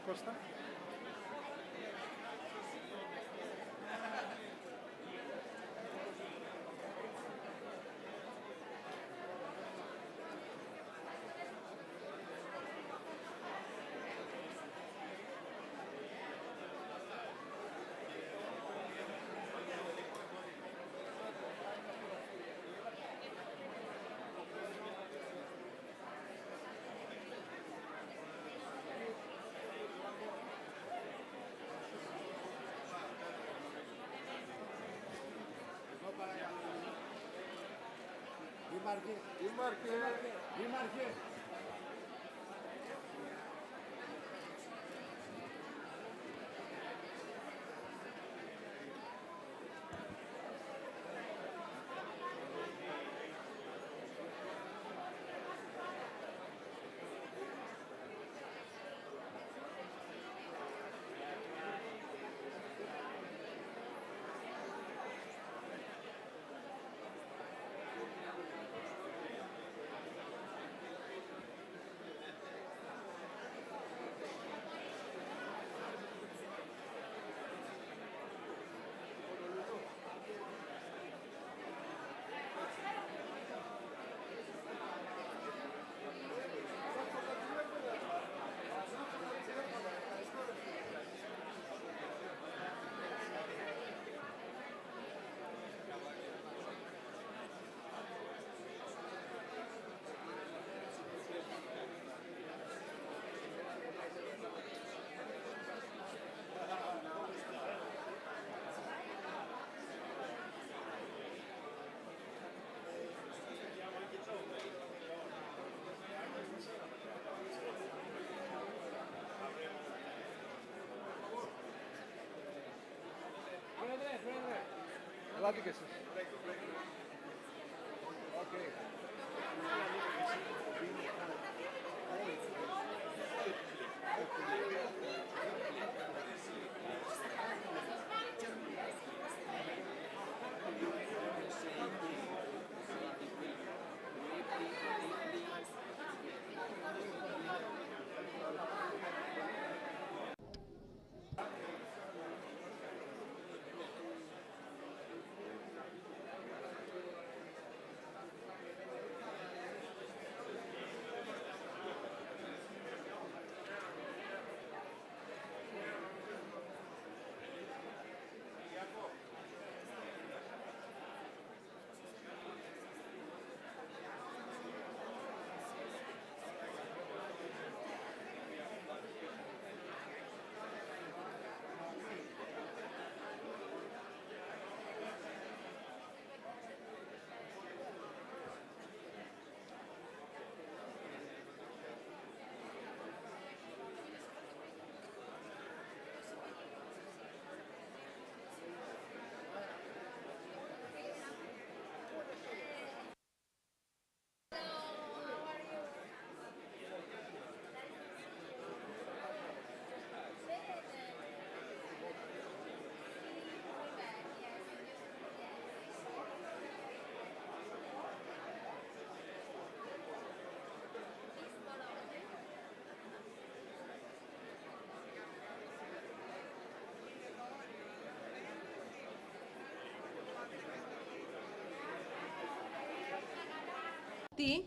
Κώστα. Δήμαρχε. Ελάτε και εσείς. Okay. Τι?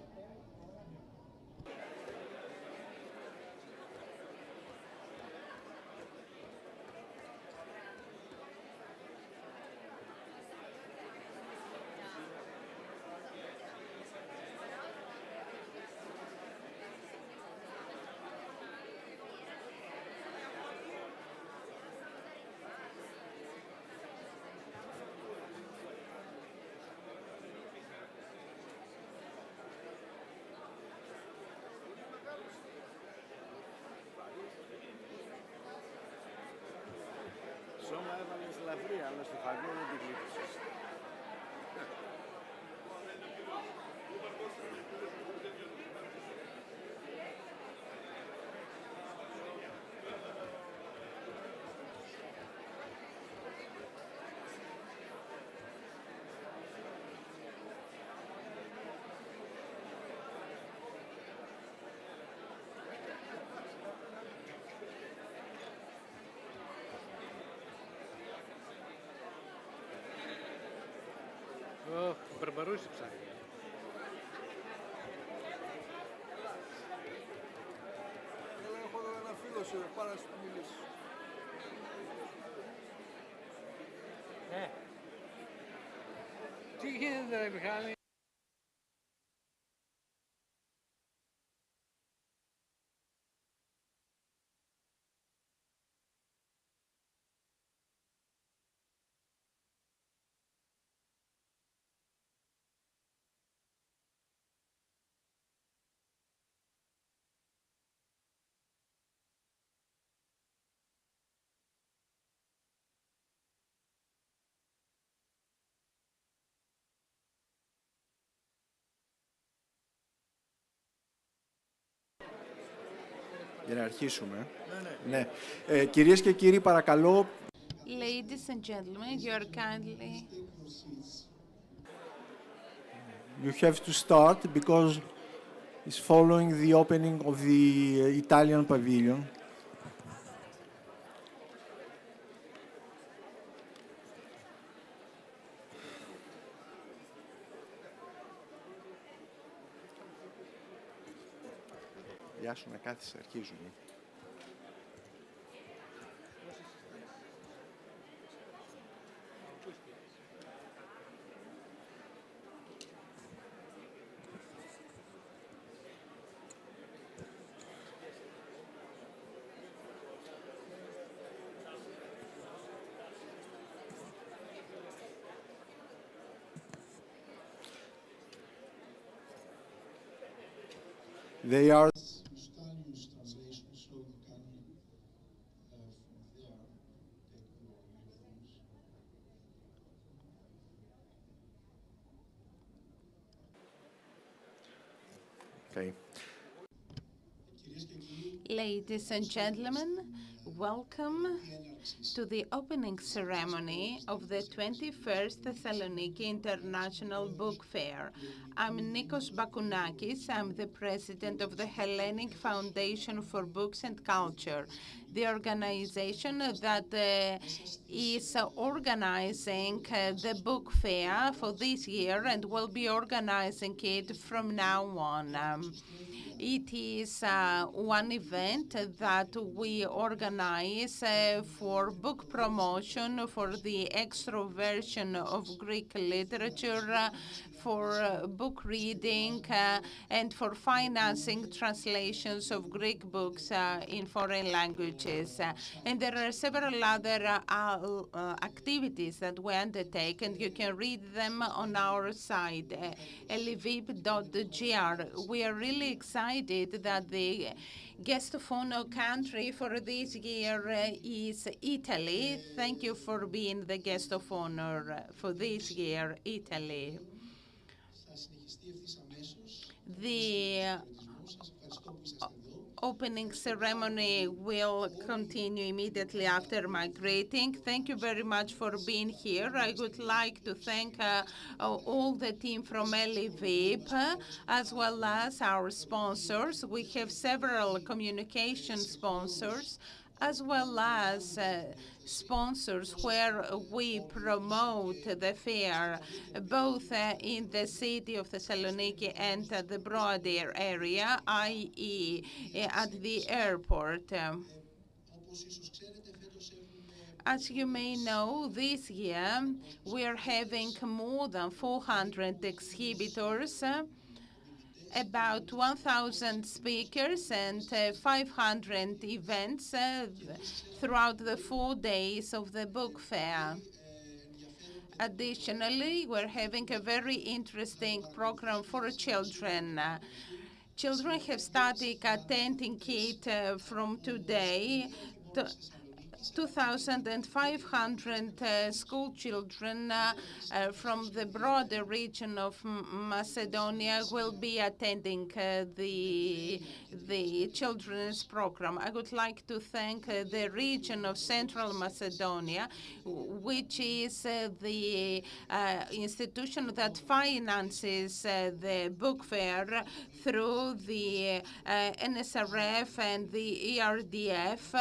Σώμα έβαλες λαφρύ, αλλά στο φαγό δεν την γλύψεις. ποιος σε ψάχνει? Έλα, έχω εδώ ένα φίλο σου, πάρα σου μιλήσει. Ναι. Τι γίνεται ρε Μιχάλη? Για να αρχίσουμε. Ναι. Κυρίες και κύριοι, παρακαλώ. Ladies and gentlemen, you are kindly. You have to start because it's following the opening of the Italian pavilion. Γεια σου, να κάθεσαι, αρχίζουμε. They are translations, so you can from there take your earphones. okay. Ladies and gentlemen, welcome to the opening ceremony of the 21st Thessaloniki International Book Fair. I'm Nikos Bakounakis. I'm the president of the Hellenic Foundation for Books and Culture, the organization that is organizing the book fair for this year and will be organizing it from now on. It is one event that we organize for book promotion, for the extroversion of Greek literature, for book reading, and for financing translations of Greek books in foreign languages. And there are several other activities that we undertake, and you can read them on our site, elivip.gr. We are really excited that the guest of honor country for this year is Italy. Thank you for being the guest of honor for this year, Italy. The opening ceremony will continue immediately after my greeting. Thank you very much for being here. I would like to thank all the team from Elivip, as well as our sponsors. We have several communication sponsors, as well as sponsors where we promote the fair, both in the city of Thessaloniki and the broader area, i.e. at the airport. As you may know, this year we are having more than 400 exhibitors, about 1,000 speakers and 500 events throughout the 4 days of the book fair. Additionally, we're having a very interesting program for children. Children have started attending it from today. 2,500 school children from the broader region of Macedonia will be attending the children's program. I would like to thank the region of Central Macedonia, which is the institution that finances the book fair through the NSRF and the ERDF.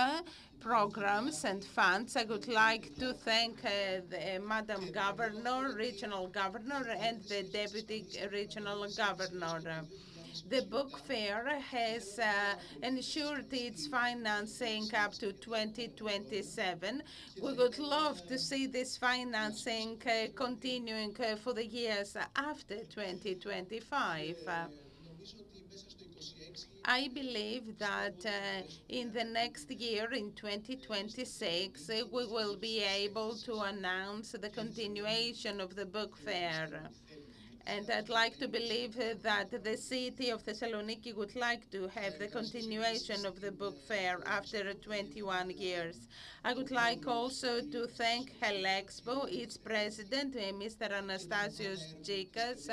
programs and funds. I would like to thank the Madam Governor, Regional Governor, and the Deputy Regional Governor. The book fair has ensured its financing up to 2027. We would love to see this financing continuing for the years after 2025. I believe that in the next year, in 2026, we will be able to announce the continuation of the book fair. And I'd like to believe that the city of Thessaloniki would like to have the continuation of the book fair after 21 years. I would like also to thank Helexpo, its president, Mr. Anastasios Gikas,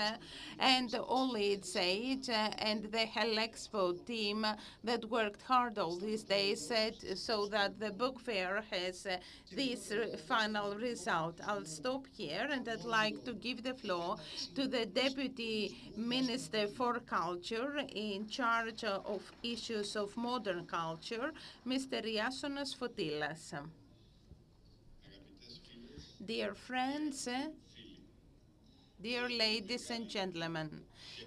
and all its aides, and the Helexpo team that worked hard all these days so that the book fair has this final result. I'll stop here, and I'd like to give the floor to the Deputy Minister for Culture in charge of issues of modern culture, Mr. Iasonas Fotilas. Dear friends, dear ladies and gentlemen,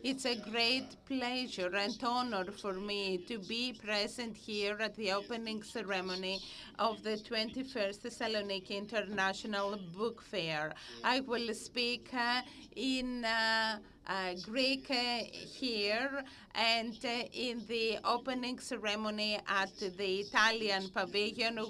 it's a great pleasure and honor for me to be present here at the opening ceremony of the 21st Thessaloniki International Book Fair. I will speak in Greek here and in the opening ceremony at the Italian pavilion.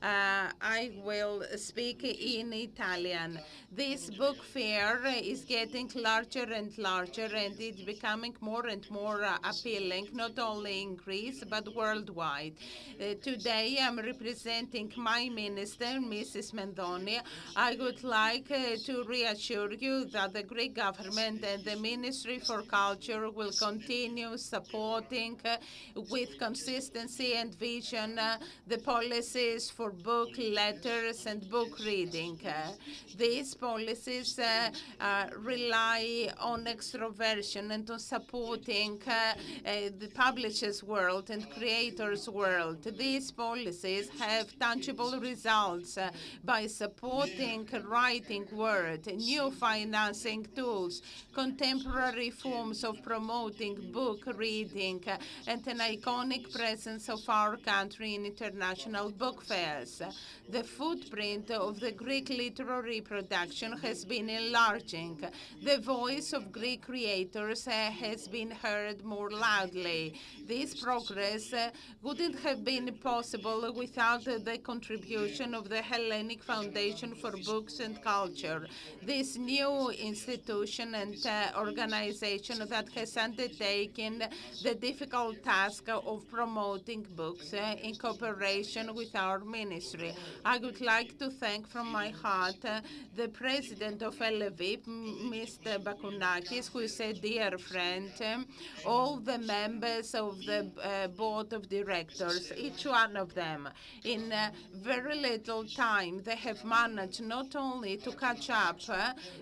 I will speak in Italian. This book fair is getting larger and larger, and it's becoming more and more appealing, not only in Greece but worldwide. Today I'm representing my minister, Mrs. Mendoni. I would like to reassure you that the Greek government and the Ministry for Culture will continue supporting with consistency and vision the policies for book, letters, and book reading. These policies rely on extroversion and on supporting the publishers' world and creators' world. These policies have tangible results by supporting writing word, new financing tools, contemporary forms of promoting book reading, and an iconic presence of our country in international book fairs. The footprint of the Greek literary production has been enlarging. The voice of Greek creators has been heard more loudly. This progress wouldn't have been possible without the contribution of the Hellenic Foundation for Books and Culture, this new institution and organization that has undertaken the difficult task of promoting books in cooperation with our ministry. I would like to thank from my heart the president of LVIP, Mr. Bakounakis, who is a dear friend, all the members of the board of directors, each one of them. In very little time, they have managed not only to catch up,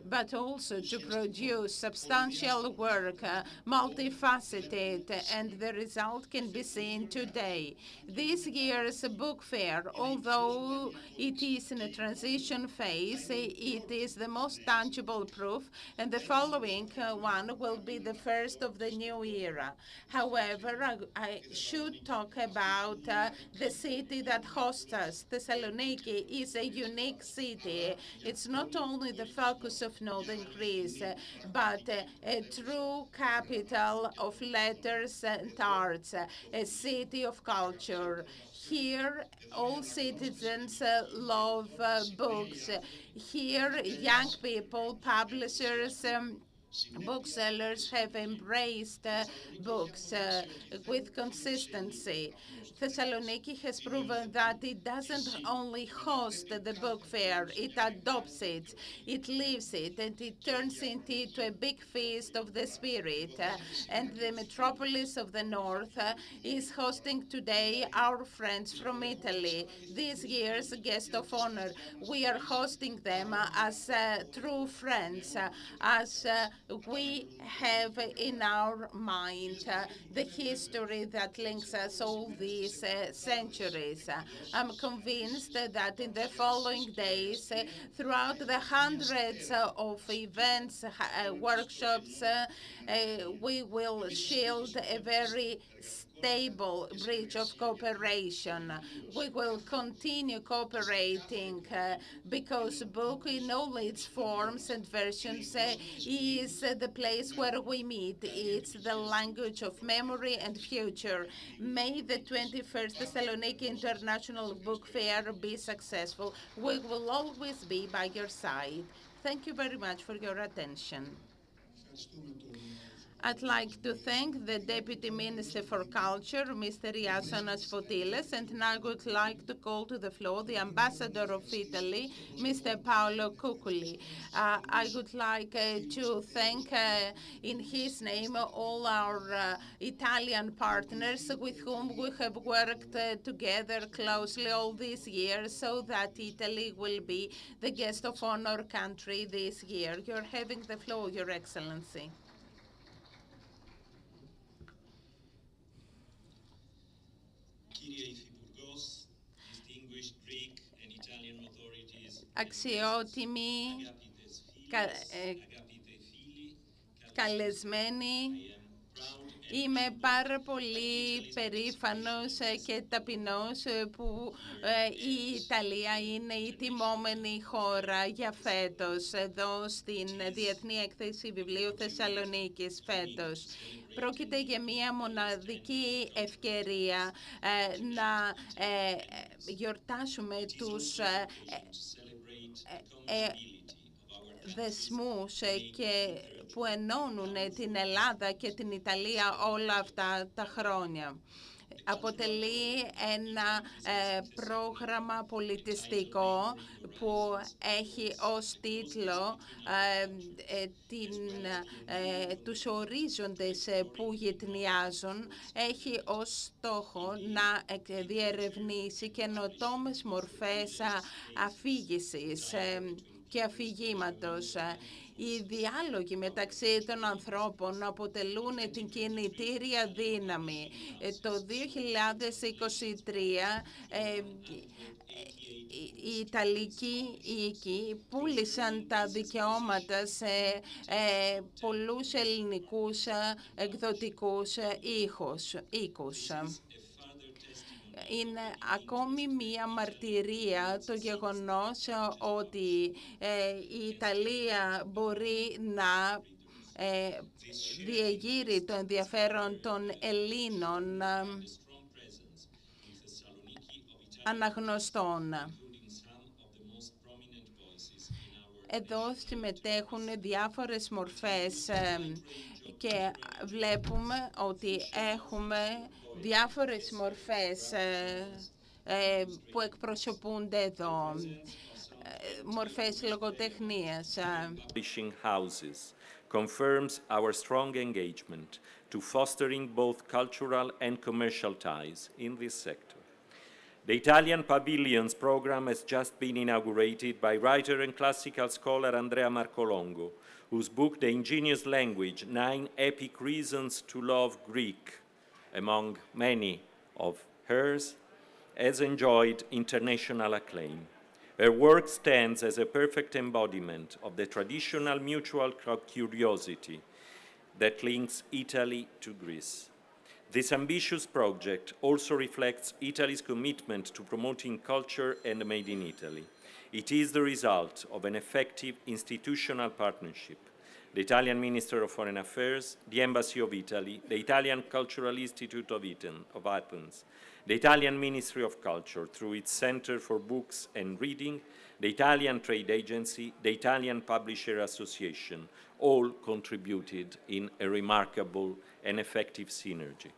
but also to produce substantial work, multifaceted, and the result can be seen today. This year's book fair, although it is in a transition phase, it is the most tangible proof, and the following one will be the first of the new era. However, I should talk about the city that hosts us. Thessaloniki is a unique city. It's not only the focus of northern Greece, but a true capital of letters and arts, a city of culture. Here, all citizens love books. Here, young people, publishers, booksellers have embraced books with consistency. Thessaloniki has proven that it doesn't only host the book fair, it adopts it, it lives it, and it turns it into a big feast of the spirit. And the metropolis of the north is hosting today our friends from Italy. This year's guest of honor, we are hosting them as true friends, as we have in our mind the history that links us all these centuries. I'm convinced that in the following days, throughout the hundreds of events, workshops, we will shield a very stable bridge of cooperation. We will continue cooperating because book in all its forms and versions is the place where we meet. It's the language of memory and future. May the 21st Thessaloniki International Book Fair be successful. We will always be by your side. Thank you very much for your attention. I'd like to thank the Deputy Minister for Culture, Mr. Iasonas Fotiles, and now I would like to call to the floor the Ambassador of Italy, Mr. Paolo Cuccoli. I would like to thank in his name all our Italian partners with whom we have worked together closely all these years so that Italy will be the guest of honor country this year. You're having the floor, Your Excellency. Αξιότιμοι καλεσμένοι, είμαι πάρα πολύ περήφανος και ταπεινός που η Ιταλία είναι η τιμόμενη χώρα για φέτος εδώ στην Διεθνή Έκθεση Βιβλίου Θεσσαλονίκης φέτος. Πρόκειται για μια μοναδική ευκαιρία να γιορτάσουμε τους δεσμούς και που ενώνουν την Ελλάδα και την Ιταλία όλα αυτά τα χρόνια. Αποτελεί ένα πρόγραμμα πολιτιστικό που έχει ως τίτλο τους ορίζοντες που γυτνιάζουν. Έχει ως στόχο να διερευνήσει καινοτόμες μορφές αφήγησης και αφηγήματος. Οι διάλογοι μεταξύ των ανθρώπων αποτελούν την κινητήρια δύναμη. Το 2023 οι Ιταλικοί οίκοι πούλησαν τα δικαιώματα σε πολλούς ελληνικούς εκδοτικούς οίκους. Είναι ακόμη μία μαρτυρία το γεγονός ότι η Ιταλία μπορεί να διεγείρει το ενδιαφέρον των Ελλήνων αναγνωστών. Εδώ συμμετέχουν διάφορες μορφές και βλέπουμε ότι έχουμε διάφορες μορφές που εκπροσωπούνται εδώ. Μορφές λογοτεχνίας. Publishing houses confirms our strong engagement to fostering both cultural and commercial ties in this sector. The Italian Pavilions program has just been inaugurated by writer and classical scholar Andrea Marcolongo, whose book, The Ingenious Language, 9 Epic Reasons to Love Greek, among many of hers, has enjoyed international acclaim. Her work stands as a perfect embodiment of the traditional mutual curiosity that links Italy to Greece. This ambitious project also reflects Italy's commitment to promoting culture and Made in Italy. It is the result of an effective institutional partnership. The Italian Minister of Foreign Affairs, the Embassy of Italy, the Italian Cultural Institute of Athens, the Italian Ministry of Culture through its Center for Books and Reading, the Italian Trade Agency, the Italian Publisher Association, all contributed in a remarkable and effective synergy.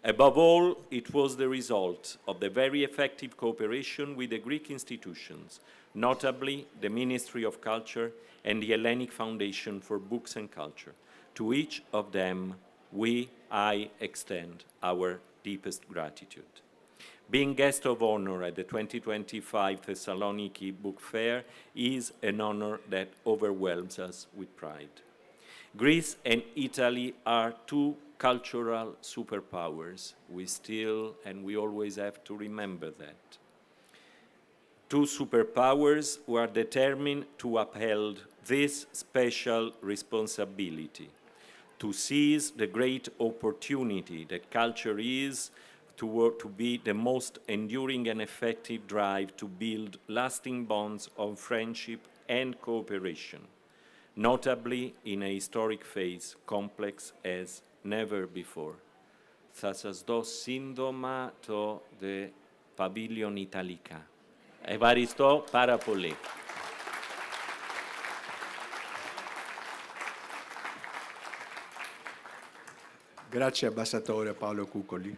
Above all, it was the result of the very effective cooperation with the Greek institutions, notably the Ministry of Culture and the Hellenic Foundation for Books and Culture. To each of them, I extend our deepest gratitude. Being guest of honor at the 2025 Thessaloniki Book Fair is an honor that overwhelms us with pride. Greece and Italy are two cultural superpowers. We still, and we always have to remember that. Two superpowers who are determined to uphold this special responsibility, to seize the great opportunity that culture is to work to be the most enduring and effective drive to build lasting bonds of friendship and cooperation, notably in a historic phase complex as never before. Θα σας δω σύντομα το The Pavilion Italica. Ευχαριστώ πάρα πολύ. Grazie Ambasciatore Paolo Cuccoli.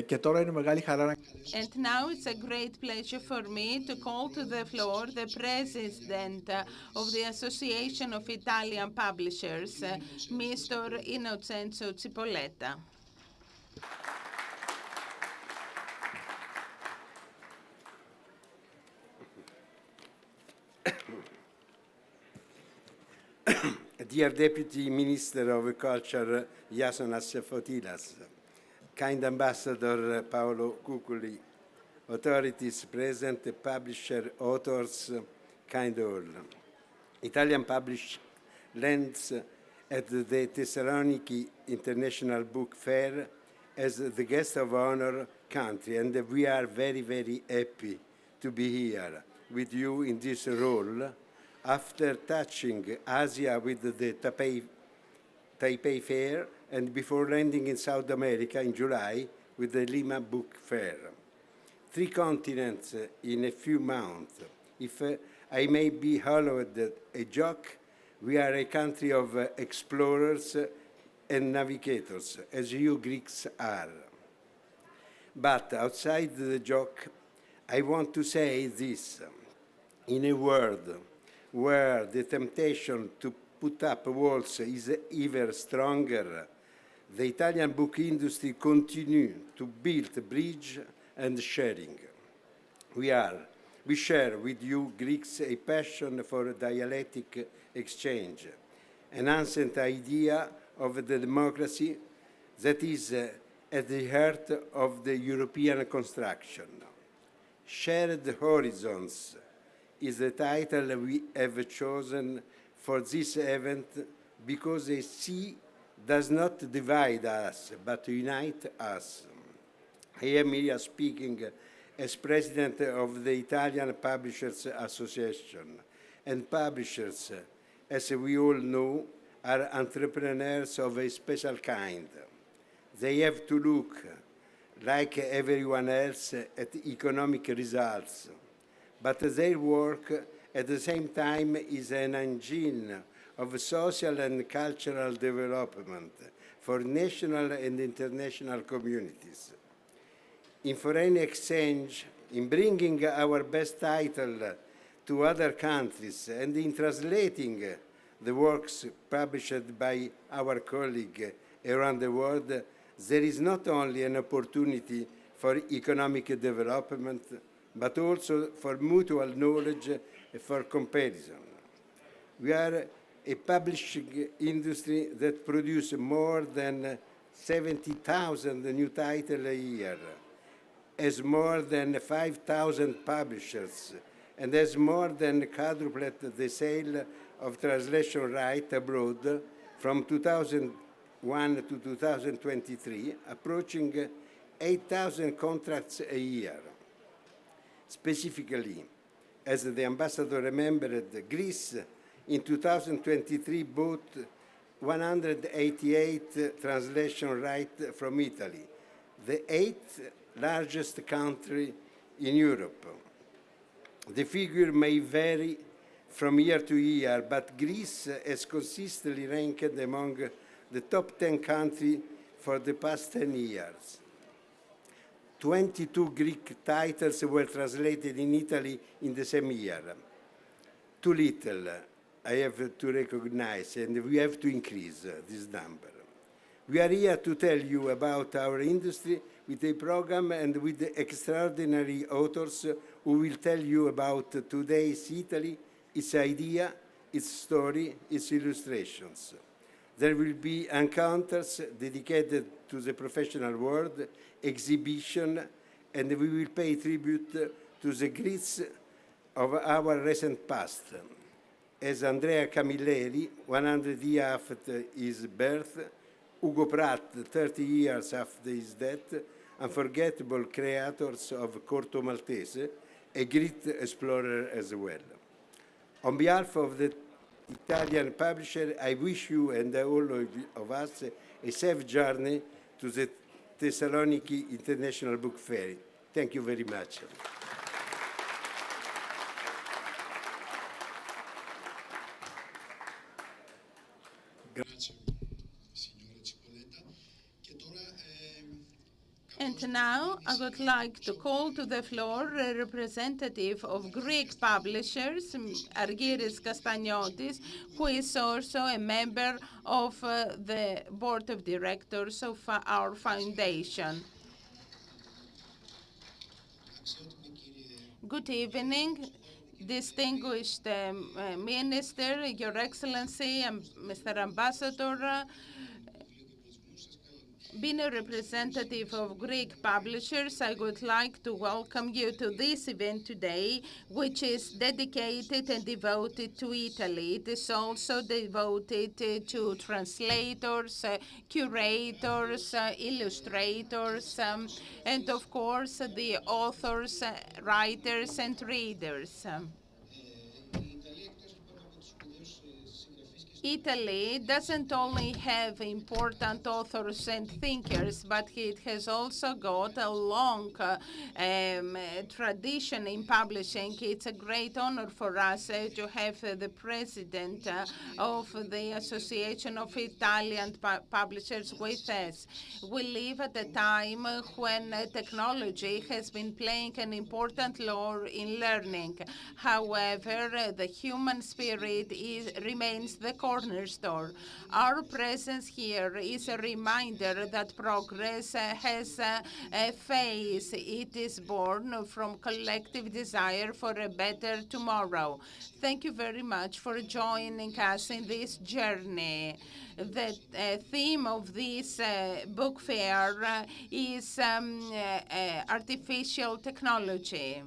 Και τώρα είναι μεγάλη χαρά να... And now it's a great pleasure for me to call to the floor the president of the Association of Italian Publishers, Mr. Innocenzo Cipolletta. Dear Deputy Minister of Culture, Iasonas Fotilas, kind Ambassador Paolo Cuccoli, authorities present, publisher, authors, kind all. Italian published lands at the Thessaloniki International Book Fair as the guest of honor country, and we are very, very happy to be here with you in this role after touching Asia with the Taipei Fair and before landing in South America in July with the Lima Book Fair. 3 continents in a few months. If I may be allowed a joke, we are a country of explorers and navigators, as you Greeks are. But outside the joke, I want to say this. In a world where the temptation to put up walls is ever stronger, the Italian book industry continues to build bridge and sharing. We share with you Greeks a passion for dialectic exchange, an ancient idea of the democracy that is at the heart of the European construction. Shared Horizons is the title we have chosen for this event because a sea does not divide us, but unite us. I am here speaking as president of the Italian Publishers Association, and publishers, as we all know, are entrepreneurs of a special kind. They have to look, like everyone else, at economic results, but their work at the same time is an engine of social and cultural development for national and international communities. In foreign exchange, in bringing our best title to other countries, and in translating the works published by our colleagues around the world, there is not only an opportunity for economic development, but also for mutual knowledge and for comparison. We are a publishing industry that produces more than 70,000 new titles a year, has more than 5,000 publishers, and has more than quadrupled the sale of translation rights abroad from 2001 to 2023, approaching 8,000 contracts a year. Specifically, as the ambassador remembered, Greece in 2023 bought 188 translation rights from Italy, the 8th largest country in Europe. The figure may vary from year to year, but Greece has consistently ranked among the top 10 countries for the past 10 years. 22 Greek titles were translated in Italy in the same year. Too little, I have to recognize, and we have to increase this number. We are here to tell you about our industry with a program and with extraordinary authors who will tell you about today's Italy, its idea, its story, its illustrations. There will be encounters dedicated to the professional world, exhibition, and we will pay tribute to the greats of our recent past. As Andrea Camilleri, 100 years after his birth, Ugo Pratt, 30 years after his death, unforgettable creators of Corto Maltese, a great explorer as well. On behalf of the Italian publisher, I wish you and all of us a safe journey to the Thessaloniki International Book Fair. Thank you very much. And now I would like to call to the floor a representative of Greek publishers, Argyris Kastanyiotis, who is also a member of the board of directors of our foundation. Good evening, distinguished Minister, Your Excellency, Mr. Ambassador. Being a representative of Greek publishers, I would like to welcome you to this event today, which is dedicated and devoted to Italy. It is also devoted to translators, curators, illustrators, and of course the authors, writers, and readers. Italy doesn't only have important authors and thinkers, but it has also got a long tradition in publishing. It's a great honor for us to have the president of the Association of Italian Publishers with us. We live at a time when technology has been playing an important role in learning. However, the human spirit remains the cornerstone. Our presence here is a reminder that progress has a phase. It is born from collective desire for a better tomorrow. Thank you very much for joining us in this journey. The theme of this book fair is artificial technology.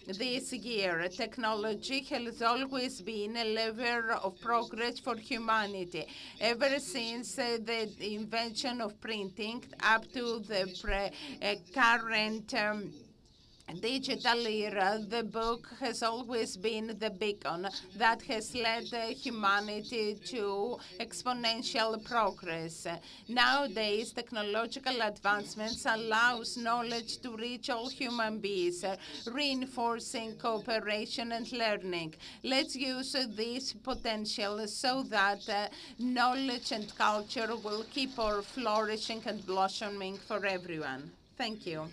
This year, technology has always been a lever of progress for humanity. Ever since the invention of printing up to the current digital era, the book has always been the beacon that has led humanity to exponential progress. Nowadays, technological advancements allows knowledge to reach all human beings, reinforcing cooperation and learning. Let's use this potential so that knowledge and culture will keep on flourishing and blossoming for everyone. Thank you.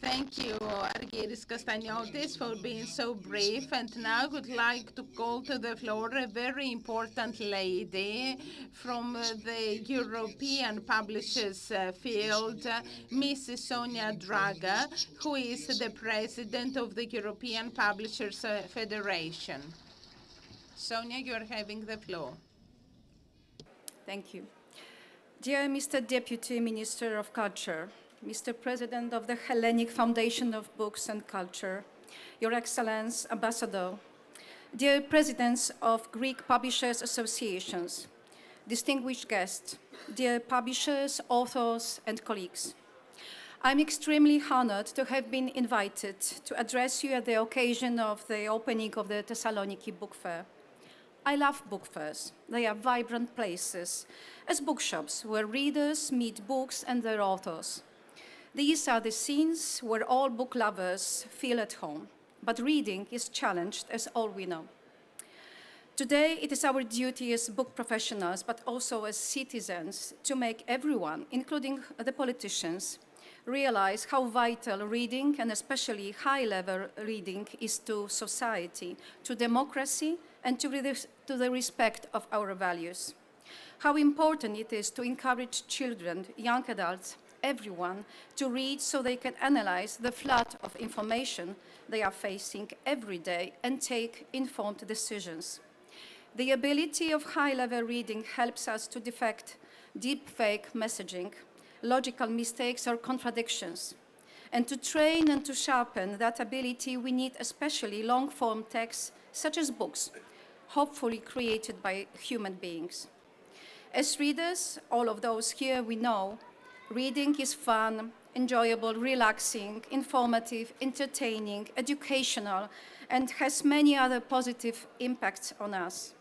Thank you, Argyris Kastanyiotis, for being so brief. And now I would like to call to the floor a very important lady from the European publishers field, Mrs. Sonia Draga, who is the president of the European Publishers Federation. Sonia, you are having the floor. Thank you. Dear Mr. Deputy Minister of Culture, Mr. President of the Hellenic Foundation of Books and Culture, Your Excellence, Ambassador, dear Presidents of Greek Publishers Associations, distinguished guests, dear publishers, authors, and colleagues. I'm extremely honored to have been invited to address you at the occasion of the opening of the Thessaloniki Book Fair. I love book fairs. They are vibrant places, as bookshops where readers meet books and their authors. These are the scenes where all book lovers feel at home, but reading is challenged, as all we know. Today, it is our duty as book professionals, but also as citizens, to make everyone, including the politicians, realize how vital reading, and especially high-level reading, is to society, to democracy, and to the respect of our values. How important it is to encourage children, young adults, everyone to read so they can analyze the flood of information they are facing every day and take informed decisions. The ability of high-level reading helps us to detect deep-fake messaging, logical mistakes or contradictions. And to train and to sharpen that ability, we need especially long-form texts, such as books, hopefully created by human beings. As readers, all of those here we know, reading is fun, enjoyable, relaxing, informative, entertaining, educational, and has many other positive impacts on us.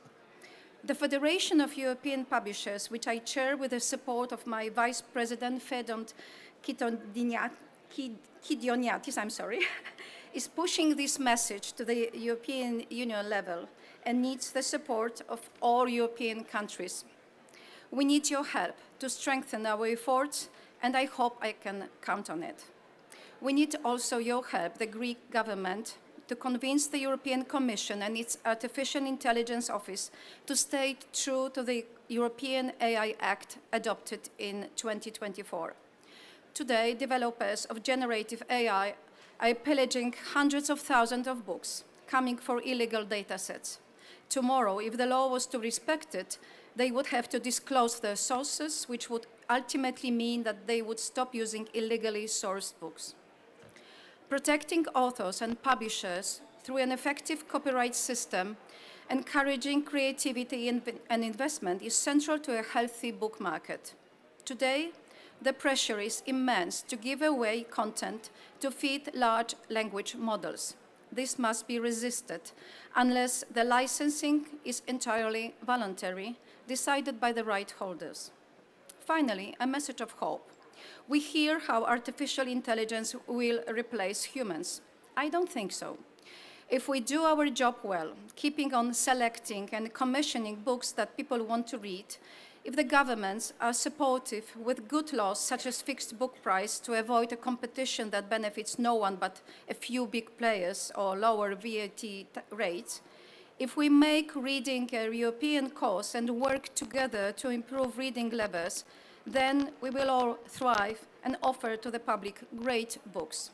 The Federation of European Publishers, which I chair with the support of my Vice President, Fedon Kidioniatis, is pushing this message to the European Union level and needs the support of all European countries. We need your help to strengthen our efforts, and I hope I can count on it. We need also your help, the Greek government, to convince the European Commission and its Artificial Intelligence Office to stay true to the European AI Act adopted in 2024. Today, developers of generative AI are pillaging hundreds of thousands of books, coming for illegal datasets. Tomorrow, if the law was to respect it, they would have to disclose their sources, which would ultimately mean that they would stop using illegally sourced books. Protecting authors and publishers through an effective copyright system, encouraging creativity and investment is central to a healthy book market. Today, the pressure is immense to give away content to feed large language models. This must be resisted unless the licensing is entirely voluntary, decided by the right holders. Finally, a message of hope. We hear how artificial intelligence will replace humans. I don't think so. If we do our job well, keeping on selecting and commissioning books that people want to read, if the governments are supportive with good laws such as fixed book price to avoid a competition that benefits no one but a few big players or lower VAT rates, if we make reading a European cause and work together to improve reading levels, then we will all thrive and offer to the public great books.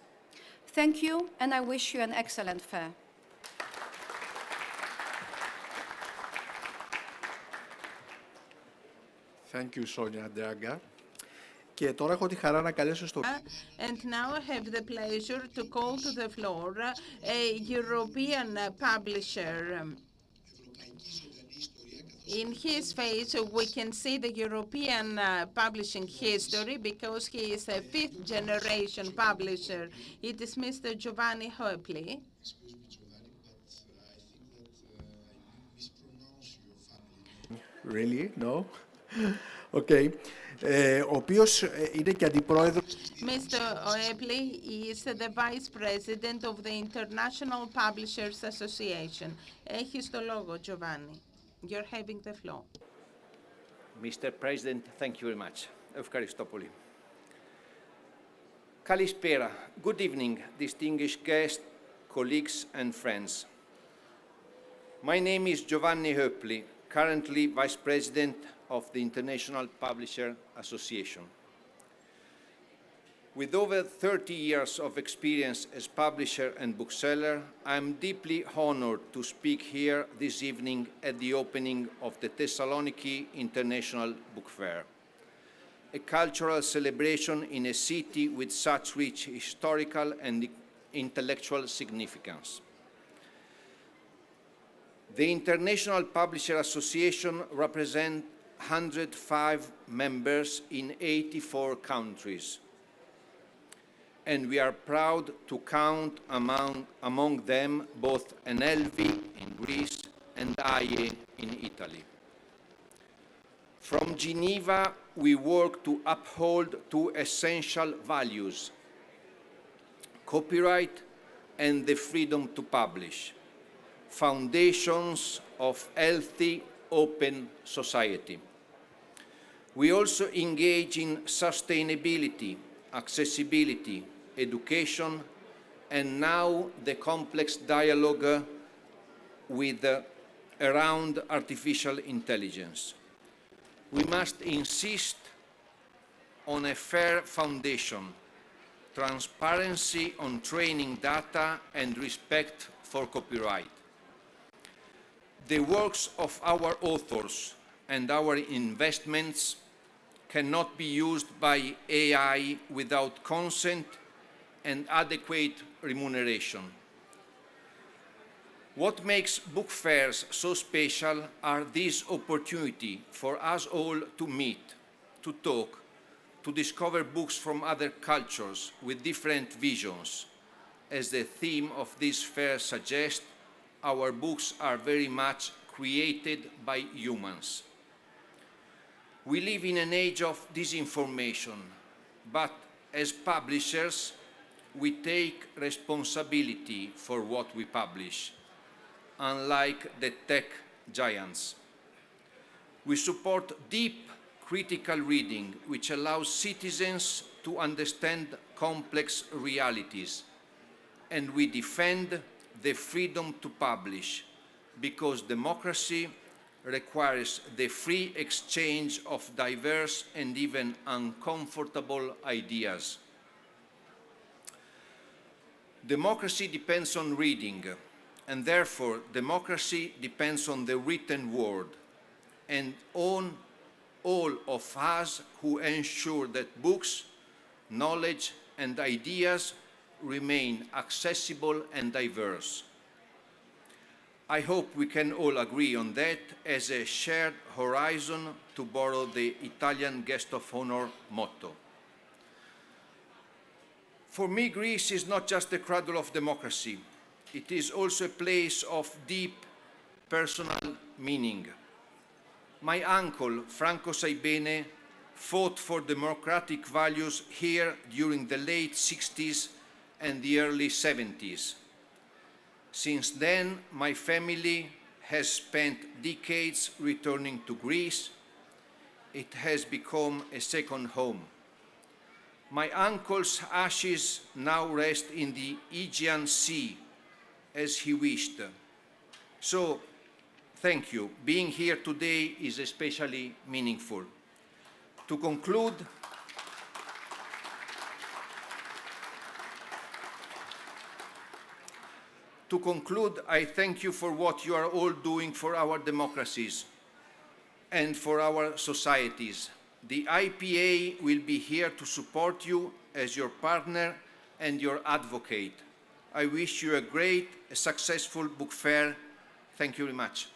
Thank you, and I wish you an excellent fair. Thank you, Sonia Draga. Και τώρα έχω τη χαρά να καλέσω στο... And now I have the pleasure to call to the floor a European publisher. In his face, we can see the European publishing history because he is a fifth-generation publisher. It is Mr. Giovanni Hoepli. Excuse me, Giovanni, but I think that you mispronounce your family. Really? No? Okay. Ο οποίος είναι και αντιπρόεδρος... Mr. Hoepli is the Vice President of the International Publishers Association. Έχεις το λόγο, Giovanni. You're having the floor. Mr. President, thank you very much. Ευχαριστώ πολύ. Kalispera. Good evening, distinguished guests, colleagues, and friends. My name is Giovanni Hoepli, currently Vice President of the International Publisher Association. With over 30 years of experience as publisher and bookseller, I am deeply honored to speak here this evening at the opening of the Thessaloniki International Book Fair, a cultural celebration in a city with such rich historical and intellectual significance. The International Publisher Association represents 105 members in 84 countries, and we are proud to count among them both NLV in Greece and AIE in Italy. From Geneva, we work to uphold two essential values: copyright and the freedom to publish, foundations of healthy, open society. We also engage in sustainability, accessibility, education, and now the complex dialogue around artificial intelligence. We must insist on a fair foundation, transparency on training data, and respect for copyright. The works of our authors and our investments cannot be used by AI without consent and adequate remuneration. What makes book fairs so special are this opportunity for us all to meet, to talk, to discover books from other cultures with different visions. As the theme of this fair suggests, our books are very much created by humans. We live in an age of disinformation, but as publishers, we take responsibility for what we publish, unlike the tech giants. We support deep critical reading, which allows citizens to understand complex realities, and we defend the freedom to publish, because democracy requires the free exchange of diverse and even uncomfortable ideas. Democracy depends on reading, and therefore democracy depends on the written word, and on all of us who ensure that books, knowledge, and ideas remain accessible and diverse. I hope we can all agree on that as a shared horizon, to borrow the Italian guest of honor motto. For me, Greece is not just the cradle of democracy. It is also a place of deep personal meaning. My uncle, Franco Saibene, fought for democratic values here during the late 60s and the early 70s. Since then, my family has spent decades returning to Greece. It has become a second home. My uncle's ashes now rest in the Aegean Sea, as he wished. So, thank you. Being here today is especially meaningful. To conclude, I thank you for what you are all doing for our democracies and for our societies. The IPA will be here to support you as your partner and your advocate. I wish you a great, successful book fair. Thank you very much.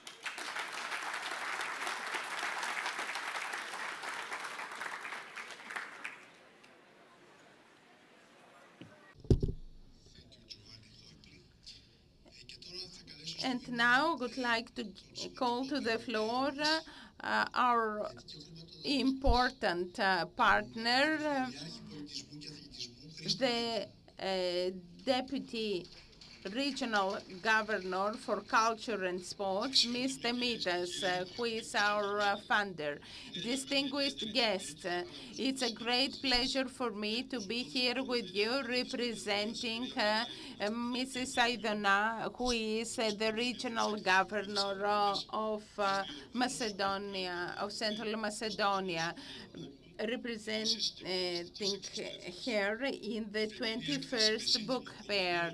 And now I would like to call to the floor our important partner, the Deputy Regional Governor for Culture and Sports, Mr. Mitas, who is our funder. Distinguished guests, it's a great pleasure for me to be here with you representing Mrs. Saidona, who is the Regional Governor of Macedonia, of Central Macedonia, representing her in the 21st Book Fair.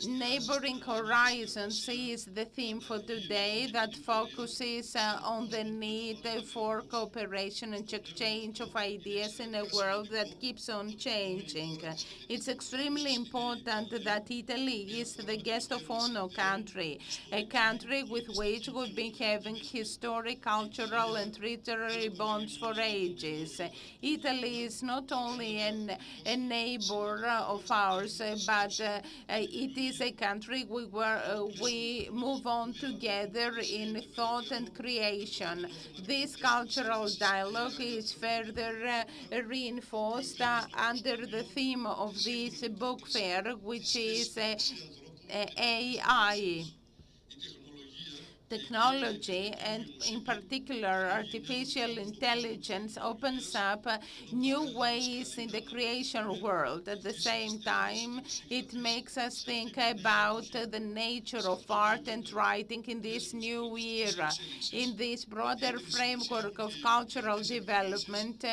Neighboring Horizons is the theme for today that focuses on the need for cooperation and exchange of ideas in a world that keeps on changing. It's extremely important that Italy is the guest of honor country, a country with which we've been having historic, cultural, and literary bonds for ages. Italy is not only a neighbor of ours, but it is a country where we move on together in thought and creation. This cultural dialogue is further reinforced under the theme of this book fair, which is AI. Technology, and in particular artificial intelligence, opens up new ways in the creation world. At the same time, it makes us think about the nature of art and writing in this new era. In this broader framework of cultural development,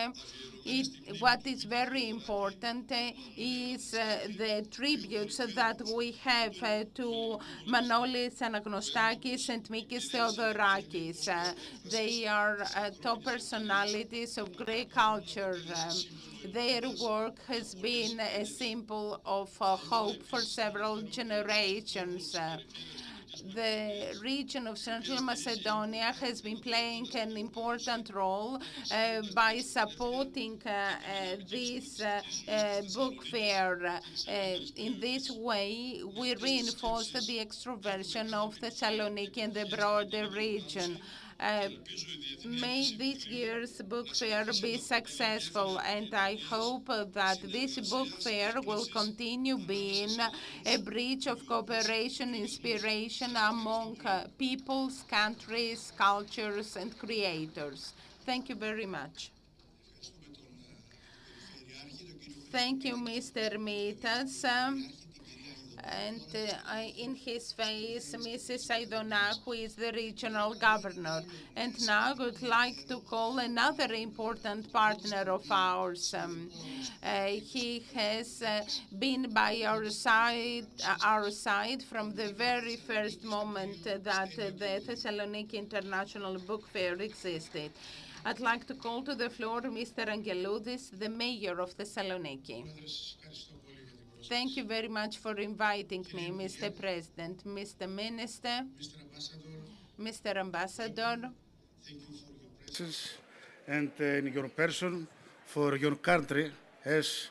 What is very important is the tributes that we have to Manolis Anagnostakis and Mikis Theodorakis. They are top personalities of Greek culture. Their work has been a symbol of hope for several generations. The region of Central Macedonia has been playing an important role by supporting this book fair. In this way, we reinforced the extroversion of Thessaloniki and the broader region. May this year's book fair be successful, and I hope that this book fair will continue being a bridge of cooperation, inspiration among peoples, countries, cultures, and creators. Thank you very much. Thank you, Mr. Mitas. And in his face, Mrs. Saidona, who is the regional governor. And now I would like to call another important partner of ours. He has been by our side from the very first moment that the Thessaloniki International Book Fair existed. I'd like to call to the floor Mr. Angeloudis, the mayor of Thessaloniki. Thank you very much for inviting me, Mr. President, Mr. Minister, Mr. Ambassador. Thank you for your presence and in your person for your country as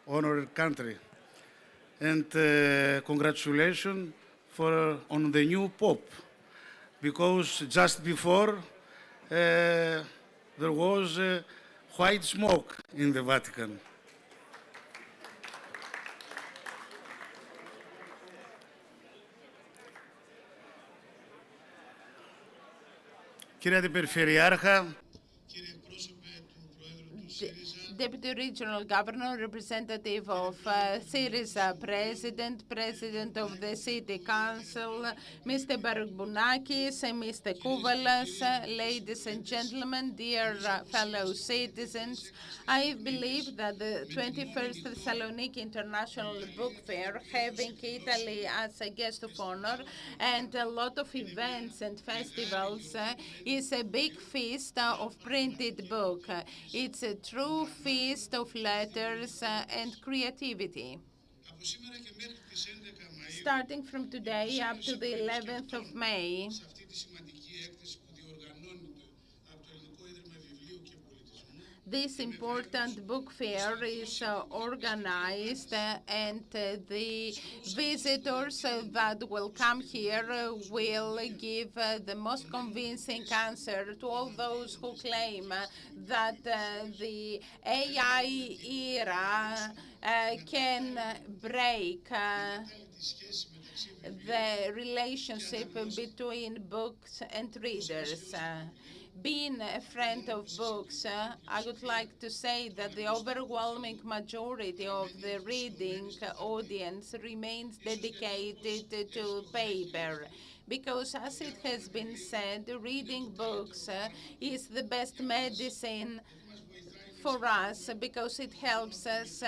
honored country. And congratulations on the new Pope, because just before there was white smoke in the Vatican. Κύριε Αντιπεριφερειάρχα, κύριε εκπρόσωπε του Προέδρου του ΣΥΡΙΖΑ, Deputy Regional Governor, representative of Syriza President of the City Council, Mr. Barbounakis and Mr. Kouvalas, ladies and gentlemen, dear fellow citizens, I believe that the 21st Thessaloniki International Book Fair, having Italy as a guest of honor and a lot of events and festivals, is a big feast of printed book. It's a true feast of letters and creativity. Starting from today up to the 11th of May, this important book fair is organized and the visitors that will come here will give the most convincing answer to all those who claim that the AI era can break the relationship between books and readers. Being a friend of books, I would like to say that the overwhelming majority of the reading audience remains dedicated to paper. Because, as it has been said, reading books is the best medicine for us, because it helps us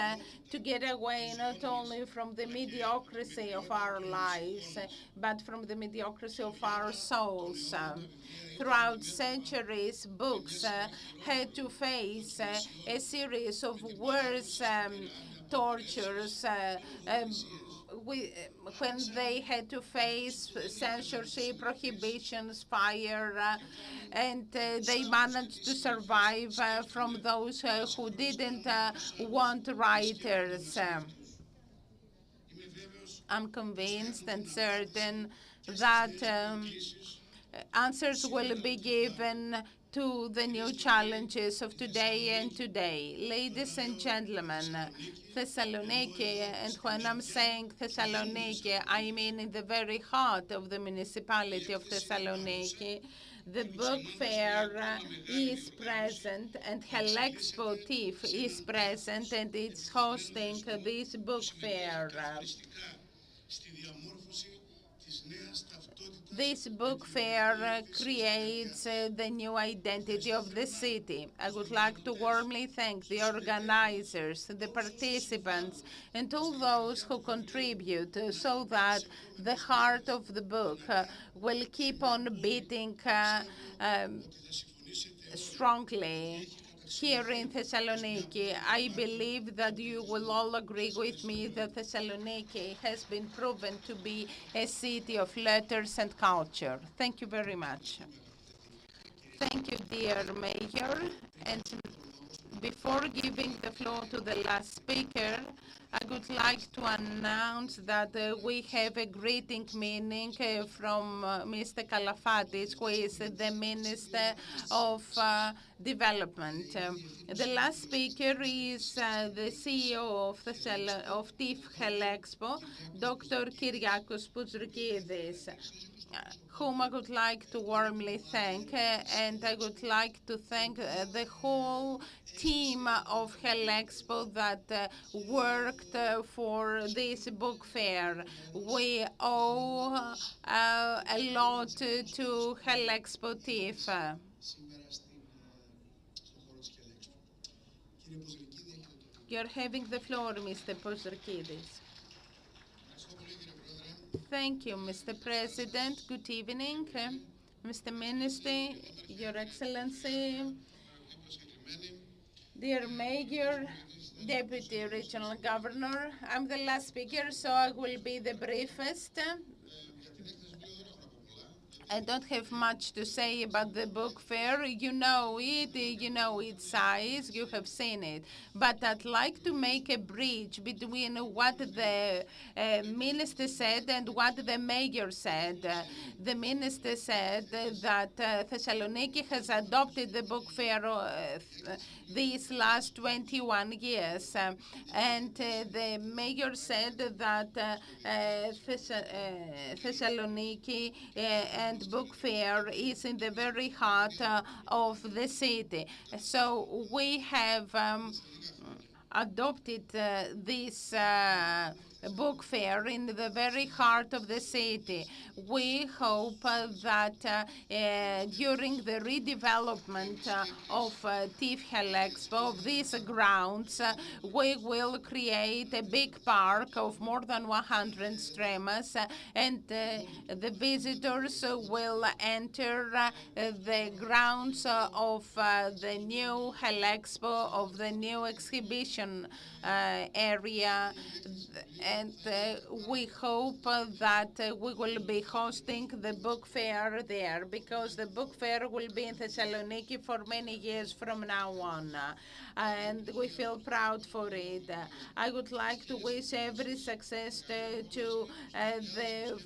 to get away not only from the mediocrity of our lives, but from the mediocrity of our souls. Throughout centuries, books had to face a series of worse tortures when they had to face censorship, prohibitions, fire, and they managed to survive from those who didn't want writers. I'm convinced and certain that answers will be given to the new challenges of today and today. Ladies and gentlemen, Thessaloniki, and when I'm saying Thessaloniki, I mean in the very heart of the municipality of Thessaloniki, the book fair is present, and Helexpo TIF is present, and it's hosting this book fair. This book fair creates the new identity of the city. I would like to warmly thank the organizers, the participants, and all those who contribute so that the heart of the book will keep on beating strongly here in Thessaloniki. I believe that you will all agree with me that Thessaloniki has been proven to be a city of letters and culture. Thank you very much. Thank you, dear Mayor. And before giving the floor to the last speaker, I would like to announce that we have a greeting meeting from Mr. Kalafatis, who is the Minister of Development. The last speaker is the CEO of TIF Helexpo, Dr. Kyriakos Poutsrikidis, whom I would like to warmly thank, and I would like to thank the whole team of Helexpo that worked for this book fair. We owe a lot to Helexpo TIF. You're having the floor, Mr. Poutsrikidis. Thank you, Mr. President. Good evening, Mr. Minister, Your Excellency, dear Mayor, Deputy Regional Governor. I'm the last speaker, so I will be the briefest. I don't have much to say about the book fair. You know it, you know its size, you have seen it. But I'd like to make a bridge between what the minister said and what the mayor said. The minister said that Thessaloniki has adopted the book fair these last 21 years. And the mayor said that Thessaloniki and book fair is in the very heart of the city. So we have adopted this book fair in the very heart of the city. We hope that during the redevelopment of TIF Helexpo, of these grounds, we will create a big park of more than 100 stremas, and the visitors will enter the grounds of the new Helexpo, of the new exhibition area, and we hope that we will be hosting the book fair there, because the book fair will be in Thessaloniki for many years from now on, and we feel proud for it. I would like to wish every success to the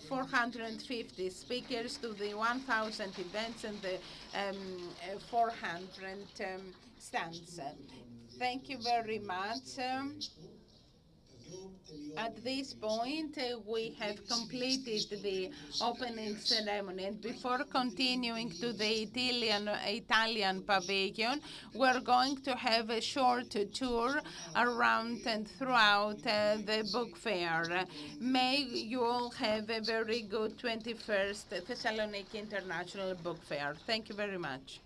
450 speakers, to the 1,000 events, and the 400 stands. Thank you very much. At this point, we have completed the opening ceremony, and before continuing to the Italian pavilion, we're going to have a short tour around and throughout the book fair. May you all have a very good 21st Thessaloniki International Book Fair. Thank you very much.